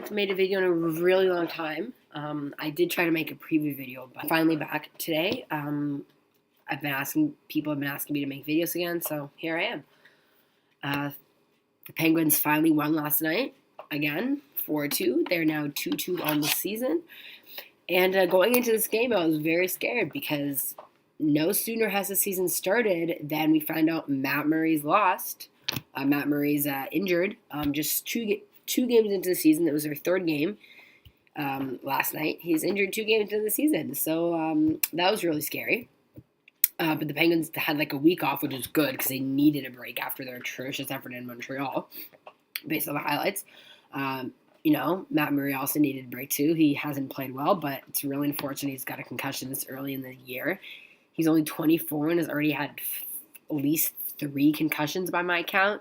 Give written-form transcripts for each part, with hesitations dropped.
haven't made a video in a really long time. I did try to make a preview video, but finally back today. People have been asking me to make videos again, so here I am. The Penguins finally won last night, again, 4-2. They're now 2-2 on the season. And going into this game, I was very scared because no sooner has the season started than we find out Matt Murray's lost. Matt Murray's injured. Just two games into the season. It was their third game last night. He's injured 2 games into the season. So that was really scary. But the Penguins had like a week off, which is good because they needed a break after their atrocious effort in Montreal, based on the highlights. Matt Murray also needed a break too. He hasn't played well, but it's really unfortunate he's got a concussion this early in the year. He's only 24 and has already had at least 3 concussions by my count.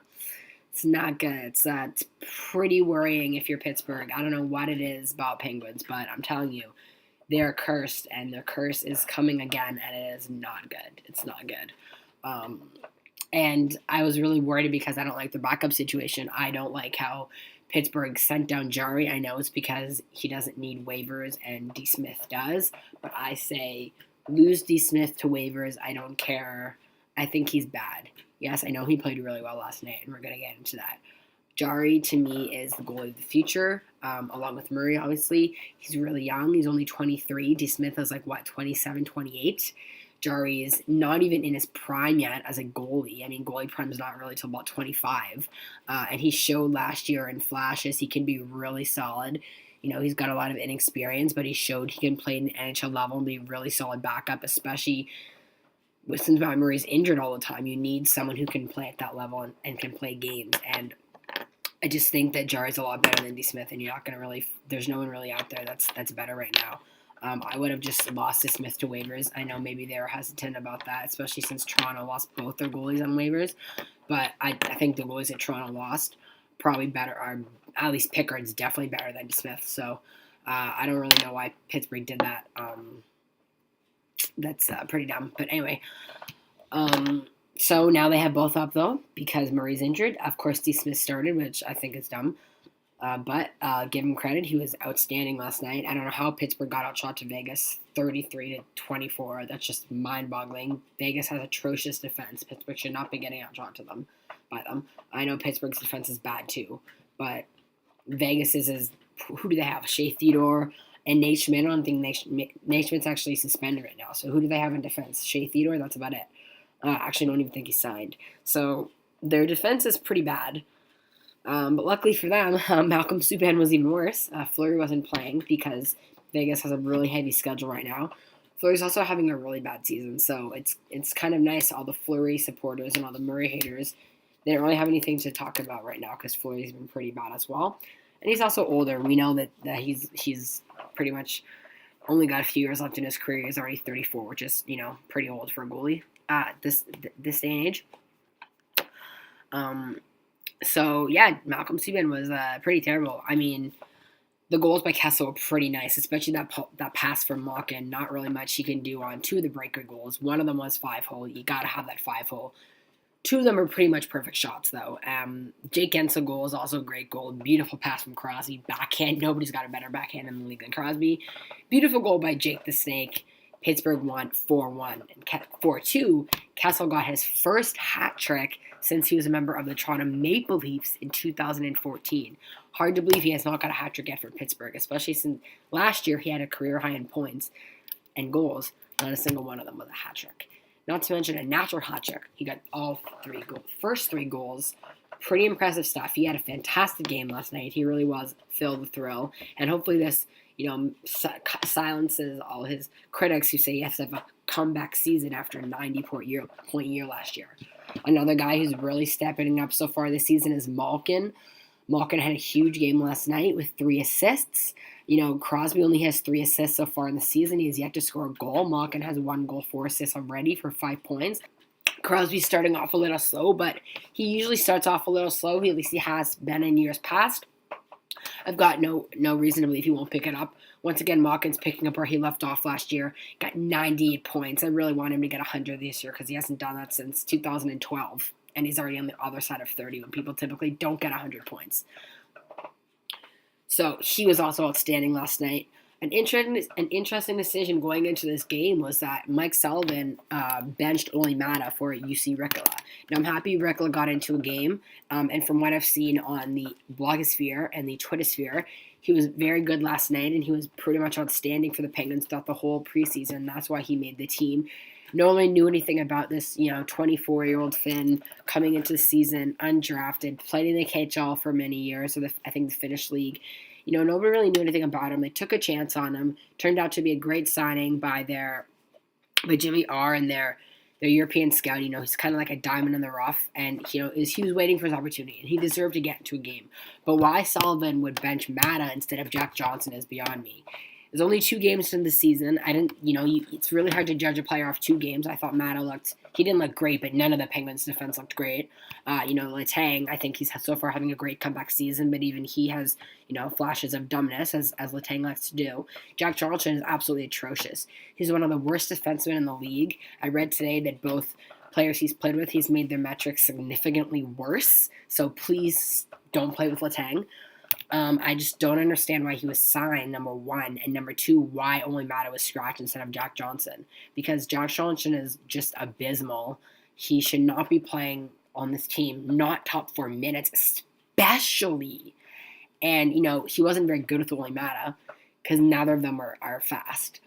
It's not good. It's pretty worrying if you're Pittsburgh. I don't know what it is about Penguins, but I'm telling you, they're cursed, and their curse is coming again, and it is not good. It's not good. And I was really worried because I don't like the backup situation. I don't like how Pittsburgh sent down Jarry. I know it's because he doesn't need waivers and DeSmith does, but I say lose DeSmith to waivers. I don't care. I think he's bad. Yes, I know he played really well last night, and we're going to get into that. Jarry, to me, is the goalie of the future, along with Murray, obviously. He's really young. He's only 23. DeSmith is 27, 28. Jarry is not even in his prime yet as a goalie. I mean, goalie prime is not really till about 25. And he showed last year in flashes he can be really solid. He's got a lot of inexperience, but he showed he can play at an NHL level and be a really solid backup, especially since Matt Murray's injured all the time. You need someone who can play at that level and can play games. And I just think that Jarry's a lot better than DeSmith, and you're not going to really – there's no one really out there that's better right now. I would have just lost DeSmith to waivers. I know maybe they were hesitant about that, especially since Toronto lost both their goalies on waivers. But I think the goalies that Toronto lost probably better – are at least Pickard's definitely better than DeSmith. So I don't really know why Pittsburgh did that. That's pretty dumb. But anyway so now they have both up, though, because Murray's injured. Of course, DeSmith started, which I think is dumb. But give him credit. He was outstanding last night. I don't know how Pittsburgh got outshot to Vegas 33-24. That's just mind-boggling. Vegas has atrocious defense. Pittsburgh should not be getting outshot by them. I know Pittsburgh's defense is bad, too. But Vegas is who do they have? Shea Theodore and Nate Schmidt. I don't think Nate Schmidt's actually suspended right now. So who do they have in defense? Shea Theodore? That's about it. Actually, I don't even think he's signed. So their defense is pretty bad. But luckily for them, Malcolm Subban was even worse. Fleury wasn't playing because Vegas has a really heavy schedule right now. Fleury's also having a really bad season. So it's kind of nice, all the Fleury supporters and all the Murray haters. They don't really have anything to talk about right now because Fleury's been pretty bad as well. And he's also older. We know that he's pretty much only got a few years left in his career. He's already 34, which is, pretty old for a goalie. This day and age. So yeah, Malcolm Subban was pretty terrible. I mean, the goals by Kessel were pretty nice, especially that pass from Malkin. Not really much he can do on 2 of the breaker goals. One of them was 5-hole. You gotta have that 5-hole. 2 of them are pretty much perfect shots, though. Jake Gensel goal is also a great goal. Beautiful pass from Crosby. Backhand. Nobody's got a better backhand in the league than Crosby. Beautiful goal by Jake the Snake. Pittsburgh won 4-1. And 4-2, Kessel got his first hat trick since he was a member of the Toronto Maple Leafs in 2014. Hard to believe he has not got a hat trick yet for Pittsburgh, especially since last year he had a career high in points and goals. Not a single one of them was a hat trick. Not to mention a natural hat trick. He got all 3 goals. First 3 goals. Pretty impressive stuff. He had a fantastic game last night. He really was filled with thrill. And hopefully this silences all his critics who say he has to have a comeback season after a 90-point year last year. Another guy who's really stepping up so far this season is Malkin. Malkin had a huge game last night with 3 assists. Crosby only has 3 assists so far in the season. He has yet to score a goal. Malkin has 1 goal, 4 assists already for 5 points. Crosby's starting off a little slow, but he usually starts off a little slow. At least he has been in years past. I've got no reason to believe he won't pick it up. Once again, Malkin's picking up where he left off last year. Got 98 points. I really want him to get 100 this year because he hasn't done that since 2012. And he's already on the other side of 30 when people typically don't get 100 points. So he was also outstanding last night. An interesting decision going into this game was that Mike Sullivan benched Oli Mata for UC Ricola. Now, I'm happy Ricola got into a game, and from what I've seen on the blogosphere and the Twittersphere, he was very good last night, and he was pretty much outstanding for the Penguins throughout the whole preseason. That's why he made the team. No one knew anything about this, 24-year-old Finn coming into the season, undrafted, played in the KHL for many years, so I think the Finnish league. Nobody really knew anything about him. They took a chance on him. Turned out to be a great signing by Jimmy R and their European scout. He's kind of like a diamond in the rough, and he was waiting for his opportunity, and he deserved to get into a game. But why Sullivan would bench Mata instead of Jack Johnson is beyond me. There's only 2 games in the season. It's really hard to judge a player off 2 games. I thought Mata he didn't look great, but none of the Penguins' defense looked great. Letang, I think he's so far having a great comeback season, but even he has, flashes of dumbness, as Letang likes to do. Jack Johnson is absolutely atrocious. He's one of the worst defensemen in the league. I read today that both players he's played with, he's made their metrics significantly worse. So please don't play with Letang. I just don't understand why he was signed, number 1, and number 2, why only Mata was scratched instead of Jack Johnson. Because Jack Johnson is just abysmal. He should not be playing on this team, not top 4 minutes, especially. And, he wasn't very good with Oli Mata because neither of them are fast.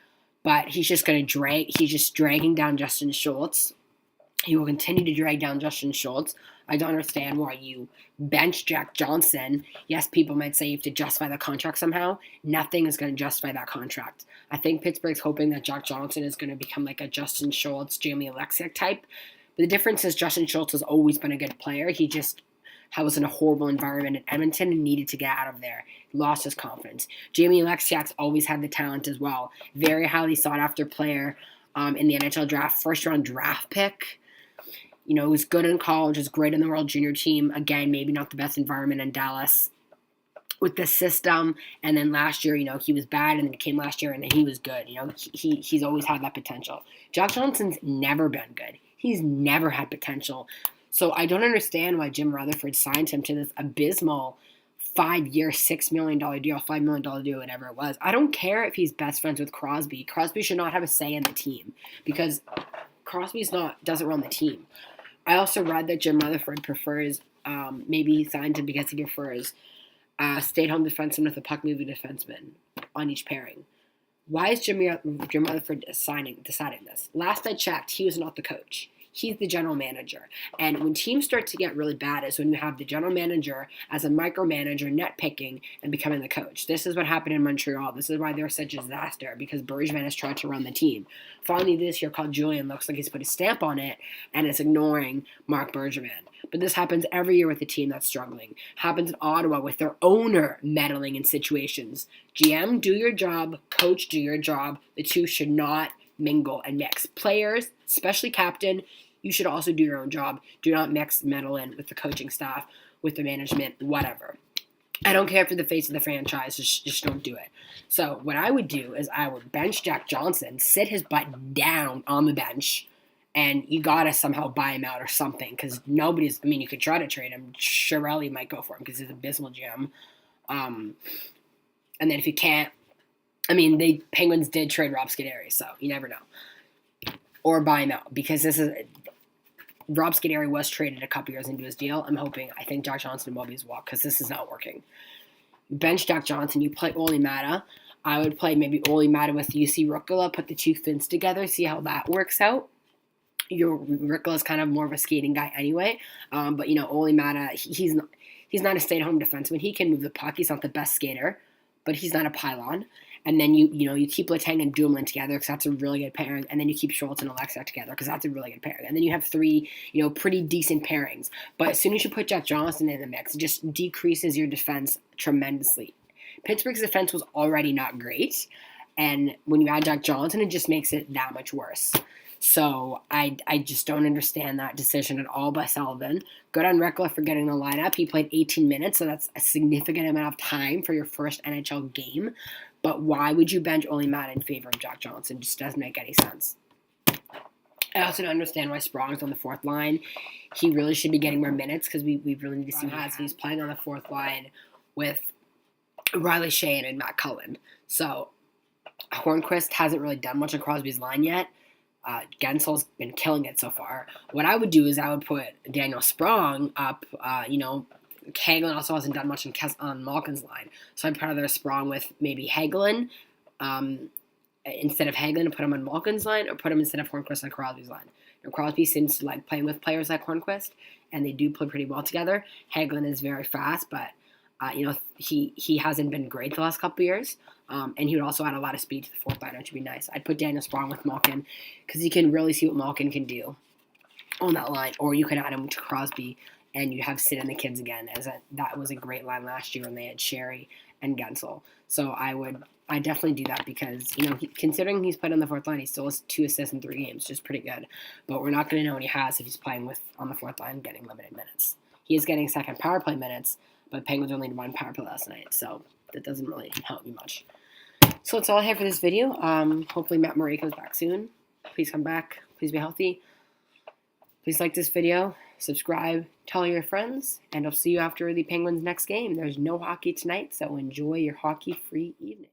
But he's just dragging down Justin Schultz. He will continue to drag down Justin Schultz. I don't understand why you bench Jack Johnson. Yes, people might say you have to justify the contract somehow. Nothing is going to justify that contract. I think Pittsburgh's hoping that Jack Johnson is going to become like a Justin Schultz, Jamie Alexiak type. But the difference is Justin Schultz has always been a good player. He just was in a horrible environment in Edmonton and needed to get out of there. He lost his confidence. Jamie Alexiak's always had the talent as well. Very highly sought after player in the NHL draft. First round draft pick. Was good in college, was great in the World Junior team. Again, maybe not the best environment in Dallas with the system. And then last year, he was bad, and then he came last year, and he was good. He's always had that potential. Jack Johnson's never been good. He's never had potential. So I don't understand why Jim Rutherford signed him to this abysmal 5-year, $6 million deal, $5 million deal, whatever it was. I don't care if he's best friends with Crosby. Crosby should not have a say in the team because Crosby doesn't run the team. I also read that Jim Rutherford prefers, maybe he signed him because he prefers stay-at-home defenseman with a puck-moving defenseman on each pairing. Why is Jim Rutherford deciding this? Last I checked, he was not the coach. He's the general manager. And when teams start to get really bad is when you have the general manager as a micromanager nitpicking and becoming the coach. This is what happened in Montreal. This is why they're such a disaster, because Bergevin has tried to run the team. Finally, this year, called Julian looks like he's put a stamp on it and is ignoring Marc Bergevin. But this happens every year with a team that's struggling. Happens in Ottawa with their owner meddling in situations. GM, do your job. Coach, do your job. The two should not mingle and mix. Players, especially captain, you should also do your own job. Do not meddle in with the coaching staff, with the management, whatever. I don't care if you're the face of the franchise. Just don't do it. So what I would do is I would bench Jack Johnson, sit his butt down on the bench, and you got to somehow buy him out or something because you could try to trade him. Chiarelli might go for him because he's an abysmal GM. And then if you can't, the Penguins did trade Rob Scuderi, so you never know. Or buy him out because Rob Scuderi was traded a couple years into his deal. I think Jack Johnson will be as well because this is not working. Bench Jack Johnson, you play Oli Mata. I would play maybe Oli Mata with UC Ricola, put the 2 Finns together, see how that works out. Ricola is kind of more of a skating guy anyway, but Oli Mata, he's not a stay-at-home defenseman. He can move the puck. He's not the best skater, but he's not a pylon. And then you keep Letang and Dumoulin together because that's a really good pairing. And then you keep Schultz and Alexa together because that's a really good pairing. And then you have 3, pretty decent pairings. But as soon as you put Jack Johnson in the mix, it just decreases your defense tremendously. Pittsburgh's defense was already not great. And when you add Jack Johnson, it just makes it that much worse. So I just don't understand that decision at all by Sullivan. Good on Ricola for getting the lineup. He played 18 minutes, so that's a significant amount of time for your first NHL game. But why would you bench Oli Mata in favor of Jack Johnson? It just doesn't make any sense. I also don't understand why Sprong's on the 4th line. He really should be getting more minutes because we really need to see how he's playing on the 4th line with Riley Shane and Matt Cullen. So Hornquist hasn't really done much on Crosby's line yet. Gensel's been killing it so far. What I would do is I would put Daniel Sprong up. Hagelin also hasn't done much on Malkin's line. So I'd rather Sprong with maybe Hagelin instead of Hagelin and put him on Malkin's line, or put him instead of Hornquist on Crosby's line. Crosby seems to like playing with players like Hornquist, and they do play pretty well together. Hagelin is very fast, but he hasn't been great the last couple of years. And he would also add a lot of speed to the fourth line, which would be nice. I'd put Daniel Sprong with Malkin because you can really see what Malkin can do on that line. Or you could add him to Crosby, and you have Sid and the kids again. That was a great line last year when they had Sherry and Gensel. So I definitely do that because, considering he's played on the fourth line, he still has 2 assists in 3 games, which is pretty good. But we're not going to know what he has if he's playing on the fourth line getting limited minutes. He is getting second power play minutes, but Penguins only won power play last night, so that doesn't really help me much. So that's all I have for this video. Hopefully Matt Murray comes back soon. Please come back. Please be healthy. Please like this video, subscribe, tell your friends, and I'll see you after the Penguins' next game. There's no hockey tonight, so enjoy your hockey-free evening.